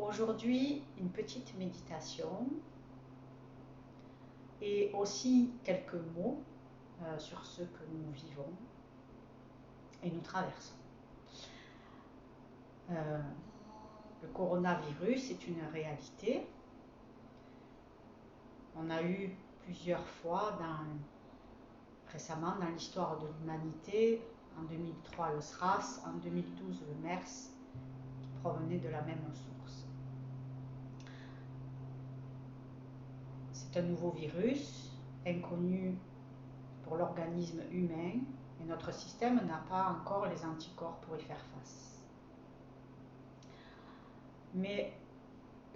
Aujourd'hui, une petite méditation et aussi quelques mots sur ce que nous vivons et nous traversons. Le coronavirus est une réalité. On a eu plusieurs fois récemment dans l'histoire de l'humanité, en 2003 le SRAS, en 2012 le MERS, qui provenaient de la même source. C'est un nouveau virus, inconnu pour l'organisme humain, et notre système n'a pas encore les anticorps pour y faire face. Mais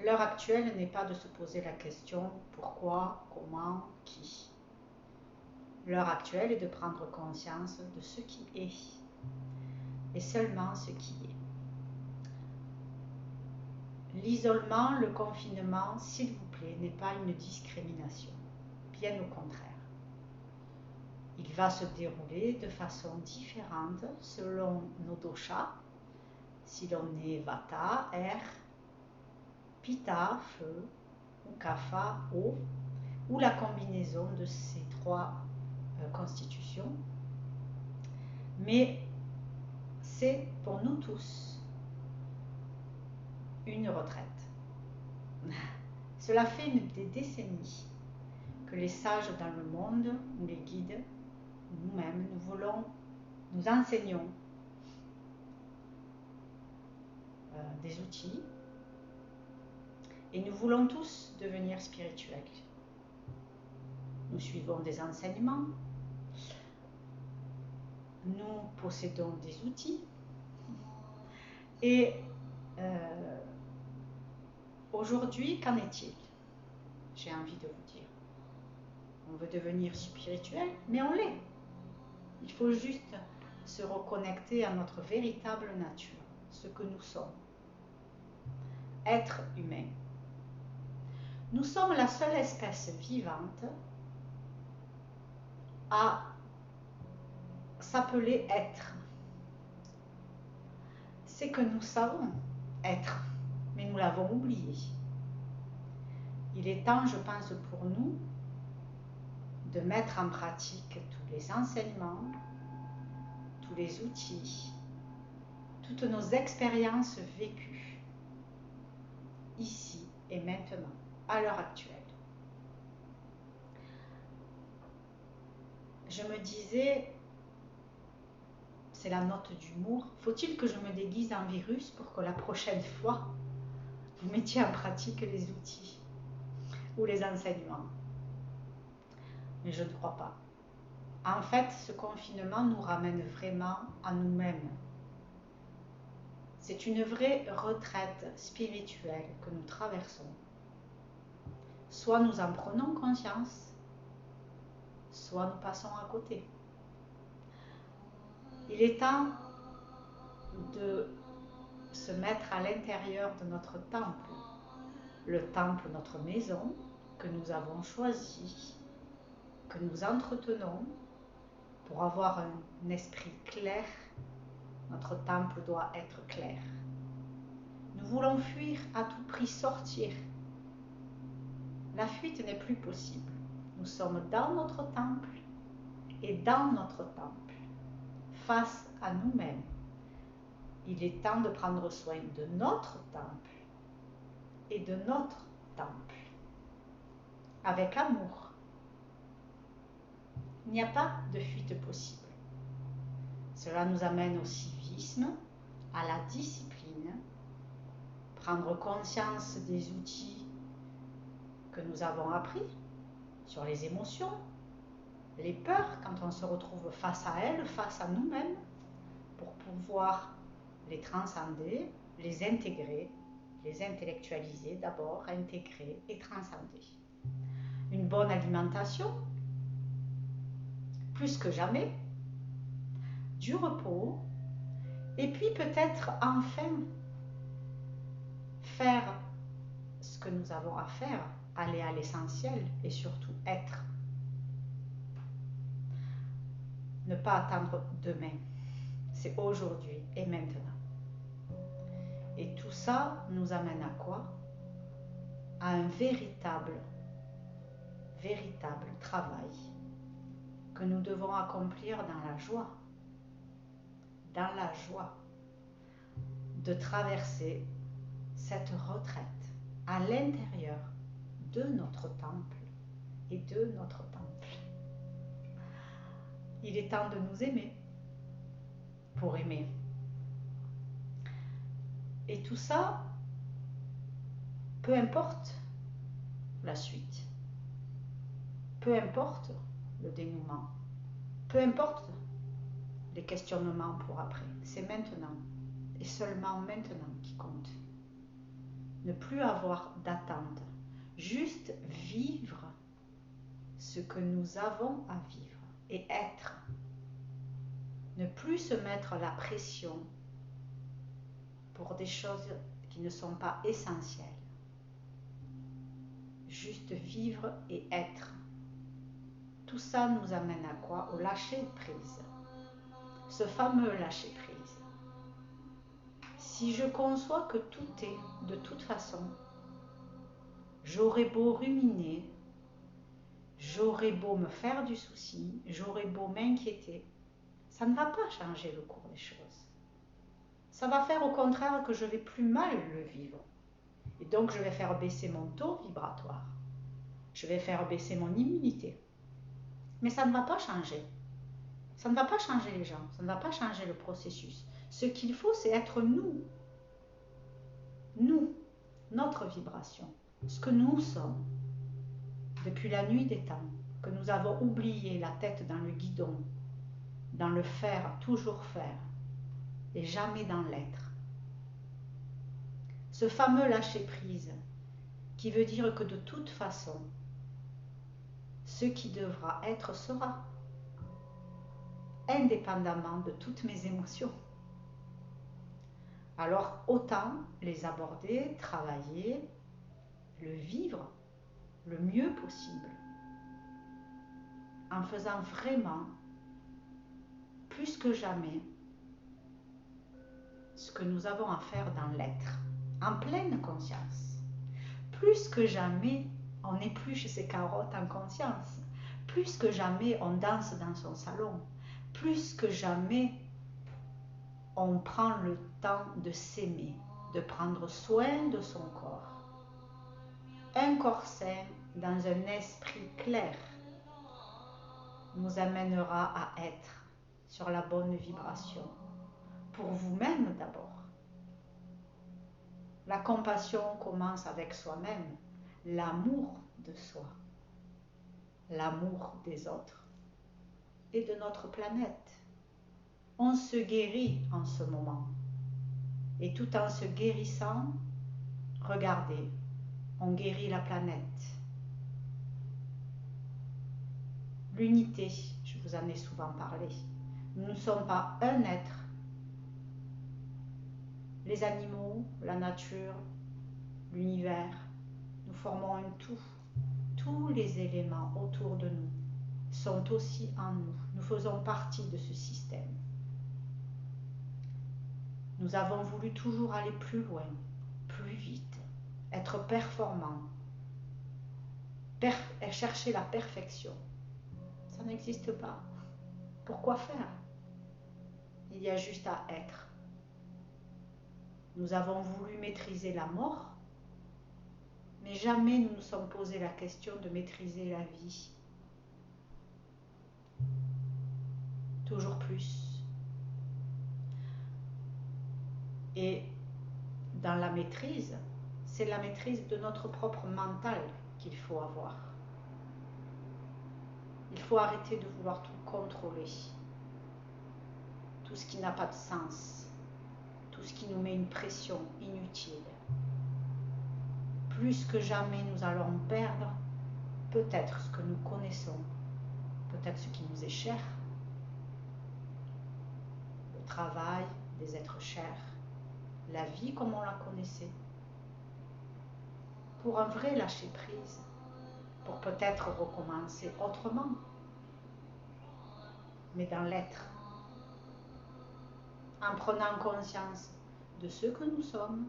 l'heure actuelle n'est pas de se poser la question pourquoi, comment, qui. L'heure actuelle est de prendre conscience de ce qui est, et seulement ce qui est. L'isolement, le confinement, s'il vous plaît, n'est pas une discrimination, bien au contraire. Il va se dérouler de façon différente selon nos doshas, si l'on est Vata, Air, Pitta, Feu, ou Kapha, Eau, ou la combinaison de ces trois constitutions. Mais c'est pour nous tous une retraite. Cela fait des décennies que les sages dans le monde, ou les guides, nous-mêmes, nous enseignons des outils et nous voulons tous devenir spirituels. Nous suivons des enseignements, nous possédons des outils et aujourd'hui, qu'en est-il? J'ai envie de vous dire. On veut devenir spirituel, mais on l'est. Il faut juste se reconnecter à notre véritable nature, ce que nous sommes. Être humain. Nous sommes la seule espèce vivante à s'appeler être. C'est que nous savons être, mais nous l'avons oublié. Il est temps, je pense, pour nous de mettre en pratique tous les enseignements, tous les outils, toutes nos expériences vécues, ici et maintenant, à l'heure actuelle. Je me disais, c'est la note d'humour, faut-il que je me déguise en virus pour que la prochaine fois, vous mettiez en pratique les outils ou les enseignements? Mais je ne crois pas. En fait, ce confinement nous ramène vraiment à nous-mêmes. C'est une vraie retraite spirituelle que nous traversons. Soit nous en prenons conscience, soit nous passons à côté. Il est temps de se mettre à l'intérieur de notre temple, le temple, notre maison, que nous avons choisi, que nous entretenons pour avoir un esprit clair. Notre temple doit être clair. Nous voulons fuir à tout prix, sortir. La fuite n'est plus possible. Nous sommes dans notre temple et dans notre temple, face à nous-mêmes. Il est temps de prendre soin de notre temple et de notre temple, avec amour. Il n'y a pas de fuite possible. Cela nous amène au civisme, à la discipline, prendre conscience des outils que nous avons appris sur les émotions, les peurs quand on se retrouve face à elles, face à nous-mêmes, pour pouvoir les transcender, les intégrer, les intellectualiser d'abord, intégrer et transcender. Une bonne alimentation, plus que jamais, du repos, et puis peut-être enfin faire ce que nous avons à faire, aller à l'essentiel et surtout être. Ne pas attendre demain, c'est aujourd'hui et maintenant. Et tout ça nous amène à quoi? À un véritable travail que nous devons accomplir dans la joie. Dans la joie de traverser cette retraite à l'intérieur de notre temple et de notre temple. Il est temps de nous aimer pour aimer. Et tout ça, peu importe la suite, peu importe le dénouement, peu importe les questionnements pour après, c'est maintenant et seulement maintenant qui compte. Ne plus avoir d'attente, juste vivre ce que nous avons à vivre et être. Ne plus se mettre la pression pour des choses qui ne sont pas essentielles. Juste vivre et être. Tout ça nous amène à quoi? Au lâcher prise. Ce fameux lâcher prise. Si je conçois que tout est de toute façon, j'aurais beau ruminer, j'aurais beau me faire du souci, j'aurais beau m'inquiéter, ça ne va pas changer le cours des choses. Ça va faire au contraire que je vais plus mal le vivre. Et donc je vais faire baisser mon taux vibratoire. Je vais faire baisser mon immunité. Mais ça ne va pas changer. Ça ne va pas changer les gens. Ça ne va pas changer le processus. Ce qu'il faut, c'est être nous. Nous, notre vibration. Ce que nous sommes. Depuis la nuit des temps. Que nous avons oublié la tête dans le guidon. Dans le faire, toujours faire. Et jamais dans l'être. Ce fameux lâcher-prise qui veut dire que de toute façon, ce qui devra être sera, indépendamment de toutes mes émotions. Alors autant les aborder, travailler, le vivre le mieux possible, en faisant vraiment, plus que jamais, ce que nous avons à faire dans l'être, en pleine conscience. Plus que jamais, on épluche ses carottes en conscience. Plus que jamais, on danse dans son salon. Plus que jamais, on prend le temps de s'aimer, de prendre soin de son corps. Un corps sain dans un esprit clair nous amènera à être sur la bonne vibration. Pour vous-même d'abord. La compassion commence avec soi-même, l'amour de soi, l'amour des autres et de notre planète. On se guérit en ce moment. Et tout en se guérissant, regardez, on guérit la planète. L'unité, je vous en ai souvent parlé. Nous ne sommes pas un être. Les animaux, la nature, l'univers, nous formons un tout. Tous les éléments autour de nous sont aussi en nous. Nous faisons partie de ce système. Nous avons voulu toujours aller plus loin, plus vite, être performants, chercher la perfection. Ça n'existe pas. Pourquoi faire? Il y a juste à être. Nous avons voulu maîtriser la mort, mais jamais nous nous sommes posé la question de maîtriser la vie. Toujours plus. Et dans la maîtrise, c'est la maîtrise de notre propre mental qu'il faut avoir. Il faut arrêter de vouloir tout contrôler. Tout ce qui n'a pas de sens. Tout ce qui nous met une pression inutile. Plus que jamais, nous allons perdre peut-être ce que nous connaissons, peut-être ce qui nous est cher, le travail, des êtres chers, la vie comme on la connaissait, pour un vrai lâcher-prise, pour peut-être recommencer autrement, mais dans l'être, en prenant conscience de ce que nous sommes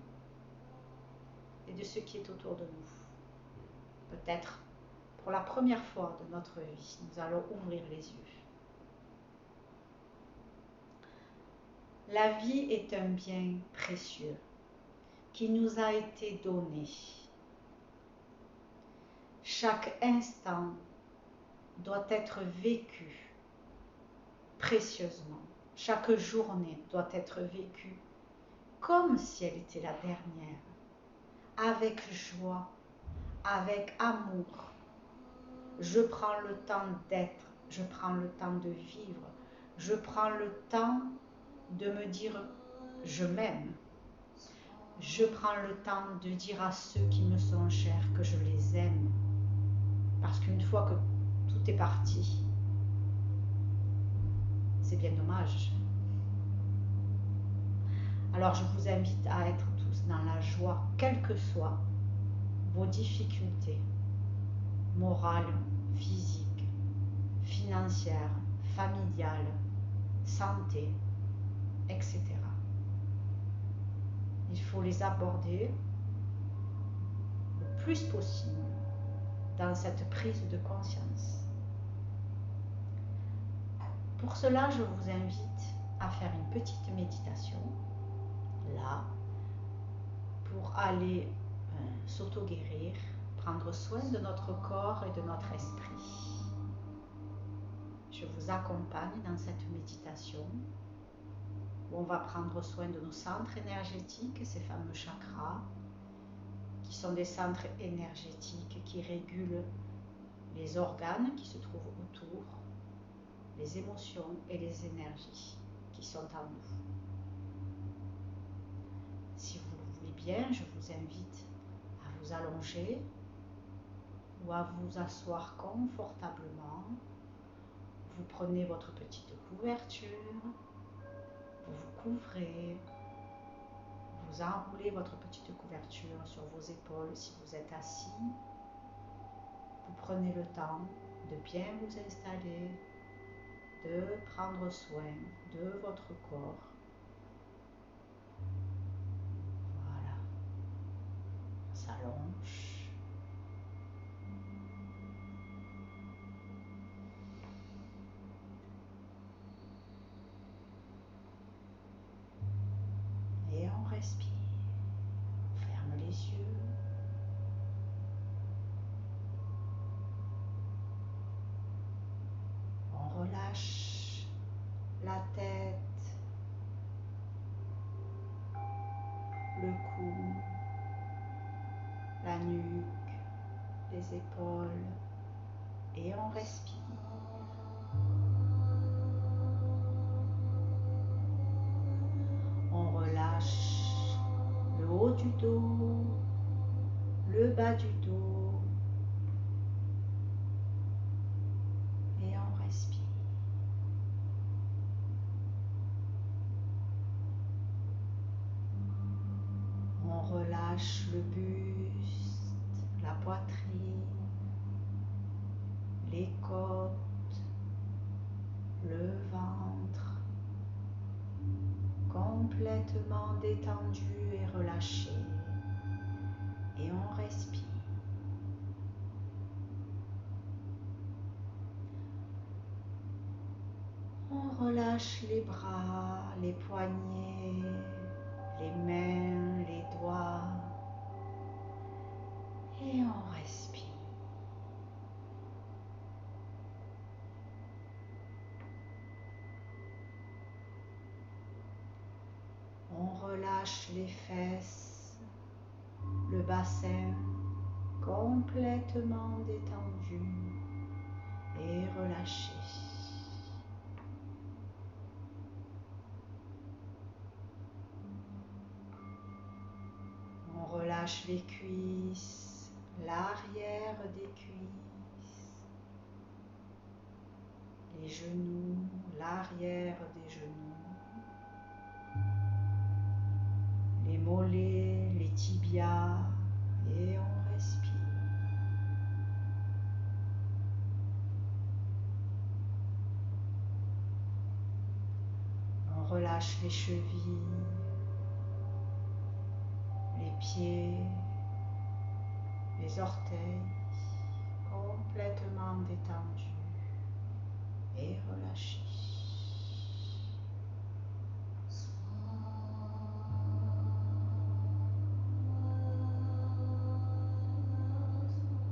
et de ce qui est autour de nous. Peut-être pour la première fois de notre vie, nous allons ouvrir les yeux. La vie est un bien précieux qui nous a été donné. Chaque instant doit être vécu précieusement. Chaque journée doit être vécue comme si elle était la dernière, avec joie, avec amour. Je prends le temps d'être, je prends le temps de vivre, je prends le temps de me dire je m'aime. Je prends le temps de dire à ceux qui me sont chers que je les aime. Parce qu'une fois que tout est parti, c'est bien dommage. Alors je vous invite à être tous dans la joie, quelles que soient vos difficultés morales, physiques, financières, familiales, santé, etc. Il faut les aborder le plus possible dans cette prise de conscience. Pour cela, je vous invite à faire une petite méditation, là, pour aller s'auto-guérir, prendre soin de notre corps et de notre esprit. Je vous accompagne dans cette méditation où on va prendre soin de nos centres énergétiques, ces fameux chakras, qui sont des centres énergétiques qui régulent les organes qui se trouvent autour, les émotions et les énergies qui sont en nous. Si vous le voulez bien, je vous invite à vous allonger ou à vous asseoir confortablement. Vous prenez votre petite couverture, vous vous couvrez, vous enroulez votre petite couverture sur vos épaules si vous êtes assis. Vous prenez le temps de bien vous installer, de prendre soin de votre corps. Voilà, on s'allonge. Et on respire, on ferme les yeux. On relâche la tête, le cou, la nuque, les épaules et on respire. On relâche le haut du dos, le bas du dos et on respire. On relâche le buste, la poitrine, les côtes, le ventre, complètement détendu et relâché. Et on respire. On relâche les bras, les poignets, les mains, les doigts. Et on respire. On relâche les fesses, le bassin complètement détendu et relâché. On relâche les cuisses, l'arrière des cuisses, les genoux, l'arrière des genoux, les mollets, les tibias et on respire. On relâche les chevilles, pieds, les orteils complètement détendus et relâchés.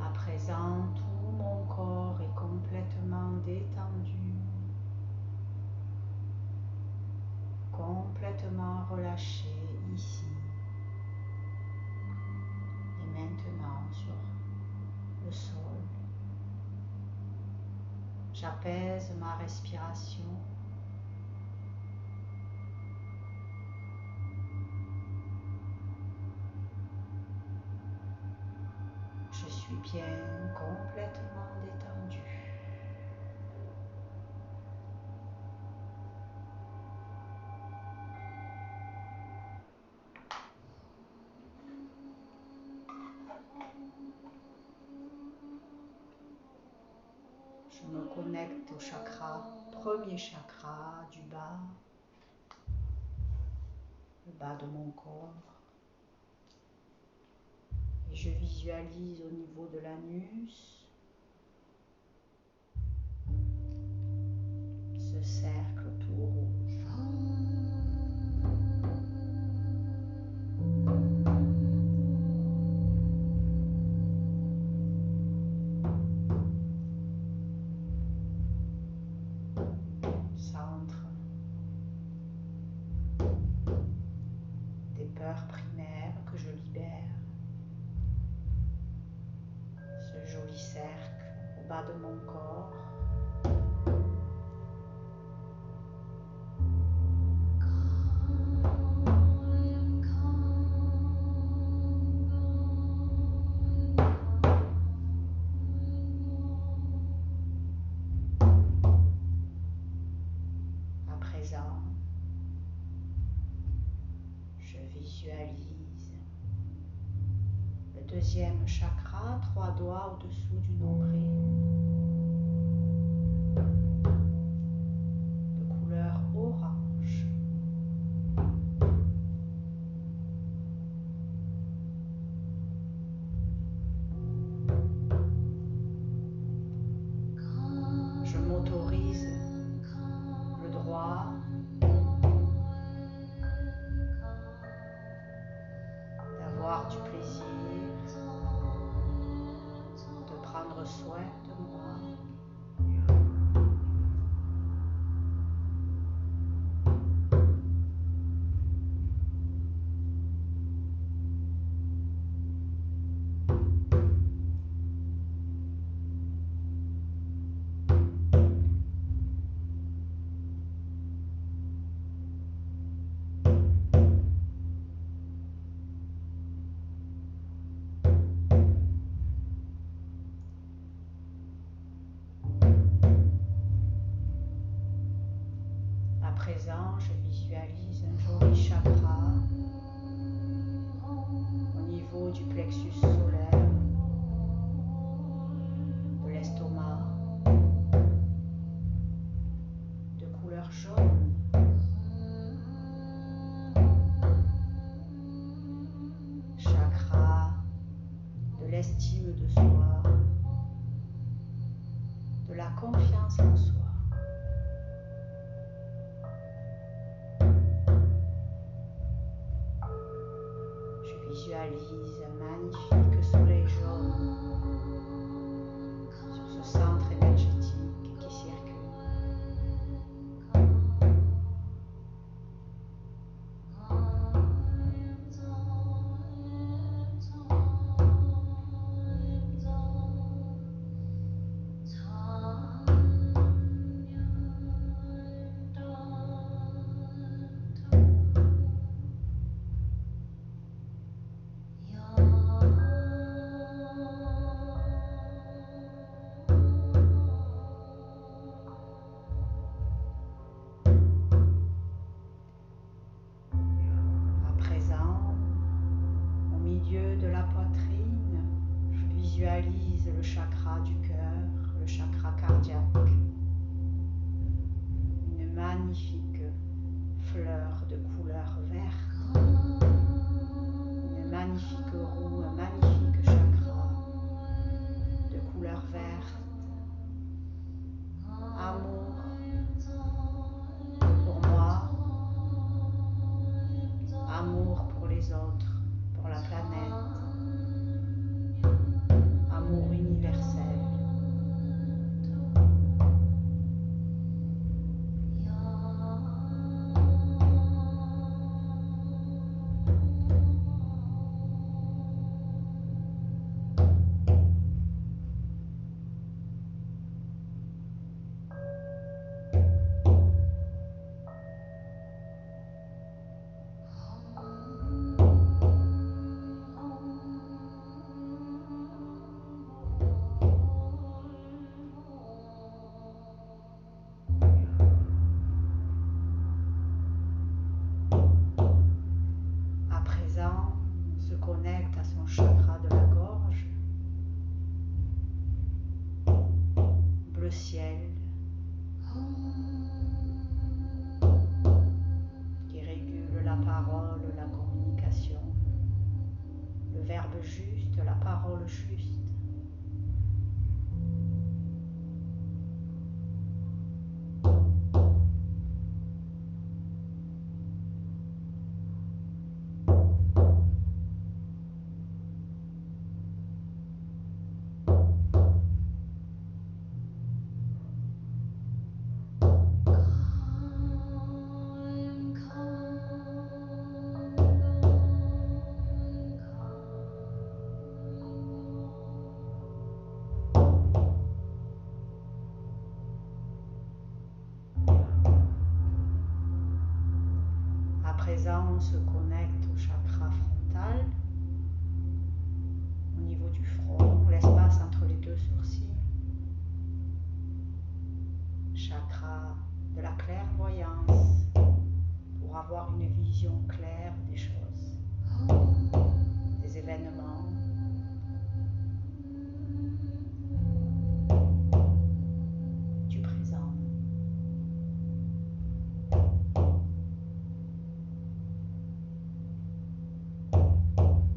À présent, tout mon corps est complètement détendu, complètement relâché ici et maintenant sur le sol. J'apaise ma respiration. Je suis bien complètement détendu. Je me connecte au chakra, premier chakra du bas, le bas de mon corps. Et je visualise au niveau de l'anus ce cercle tout rouge. Centre des peurs primaires que je libère. Ce joli cercle au bas de mon corps. À présent, je visualise le deuxième chakra, 3 doigts au-dessous du nombril, de couleur orange. Je m'autorise le droit d'avoir du plaisir, de prendre soin de moi. À présent, je visualise un joli chakra au niveau du plexus solaire, de l'estomac, de couleur jaune. Chakra de l'estime de soi, de la confiance en soi. Je visualise un magnifique soleil jaune sur ce centre énergétique qui circule. Visualise le chakra du cœur, le chakra cardiaque. Une magnifique fleur de couleur verte. Une magnifique verbe juste, la parole juste. À présent, on se connecte au chakra frontal, au niveau du front, l'espace entre les deux sourcils. Chakra de la clairvoyance, pour avoir une vision claire des choses, des événements. Du présent.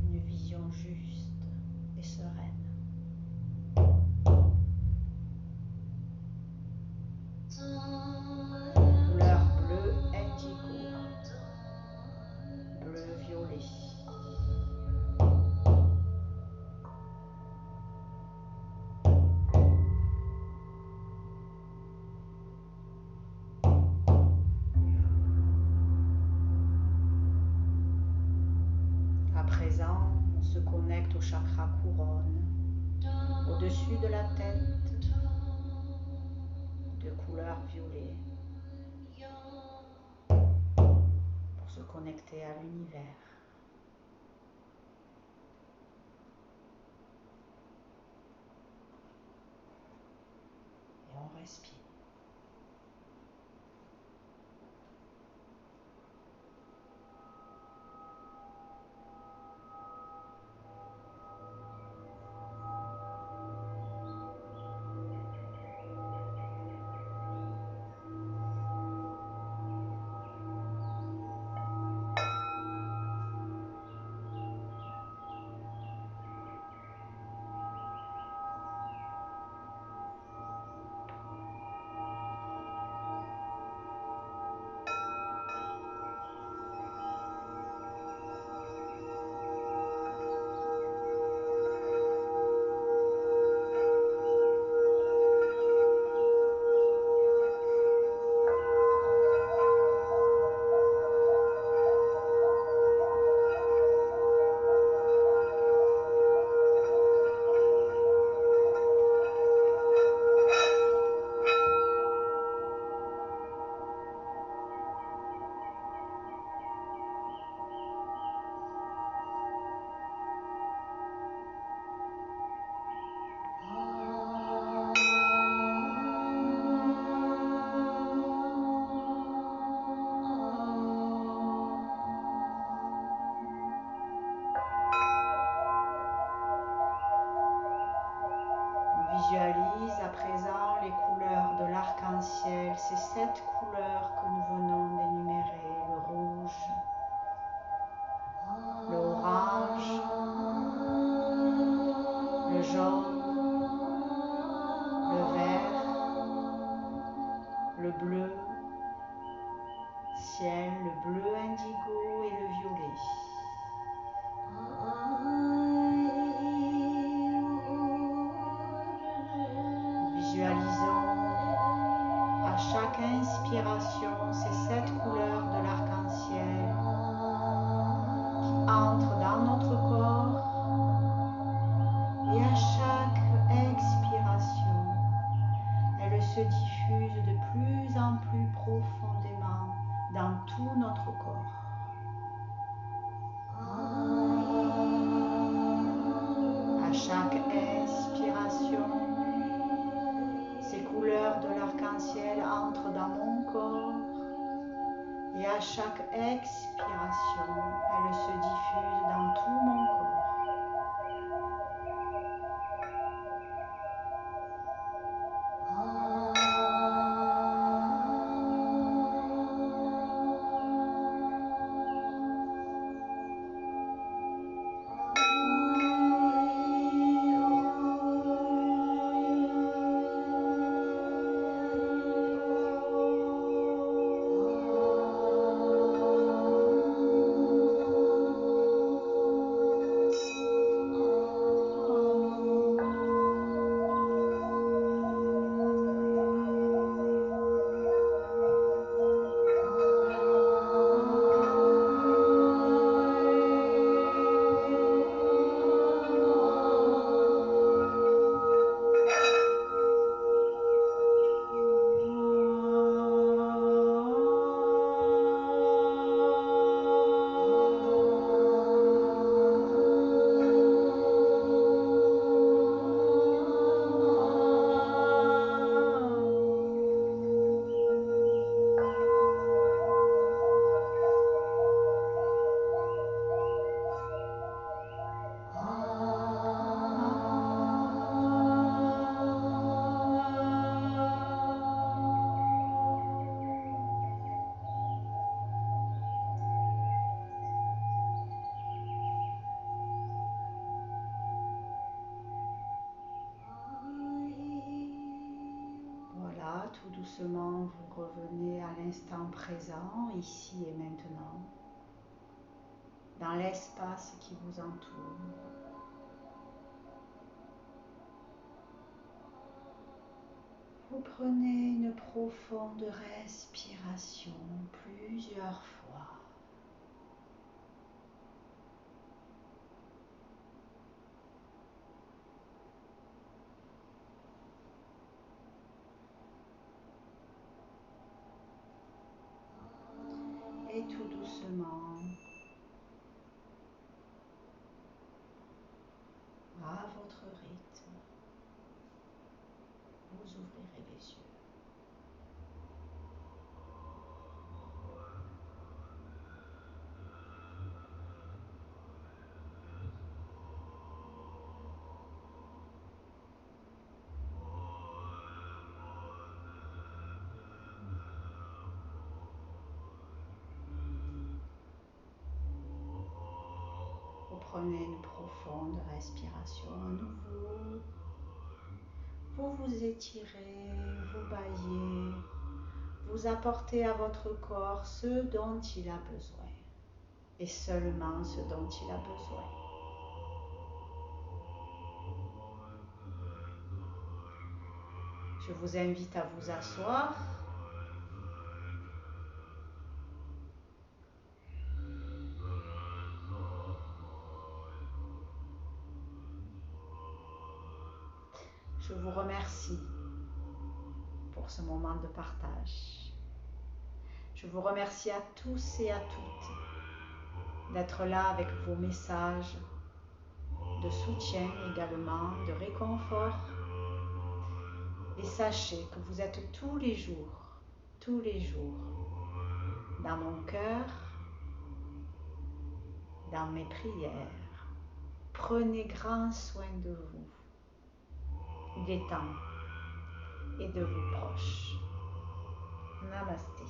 Une vision juste et sereine. Couleur bleu indigo, bleu violet. À présent, on se connecte au chakra couronne, au-dessus de la tête, de couleur violet, pour se connecter à l'univers. Et on respire. Visualise à présent les couleurs de l'arc-en-ciel, ces 7 couleurs que nous venons d'énumérer, le rouge, le orange, le jaune, le vert, le bleu ciel, le bleu indigo et le violet. Visualisons à chaque inspiration ces 7 couleurs de l'arc-en-ciel qui entrent dans notre corps, et à chaque expiration, elles se diffusent de plus en plus profondément dans tout notre corps. À chaque inspiration, ces couleurs de l'arc-en-ciel entrent dans mon corps, et à chaque expiration, elles se diffusent dans tout mon corps. doucement, vous revenez à l'instant présent, ici et maintenant, dans l'espace qui vous entoure. Vous prenez une profonde respiration plusieurs fois. Et tout doucement, à votre rythme, vous ouvrirez les yeux. Vous prenez une profonde respiration à nouveau. Vous vous étirez, vous baillez, vous apportez à votre corps ce dont il a besoin et seulement ce dont il a besoin. Je vous invite à vous asseoir. Je vous remercie pour ce moment de partage. Je vous remercie à tous et à toutes d'être là avec vos messages de soutien également, de réconfort. Et sachez que vous êtes tous les jours, dans mon cœur, dans mes prières. Prenez grand soin de vous, des temps et de vos proches. Namasté.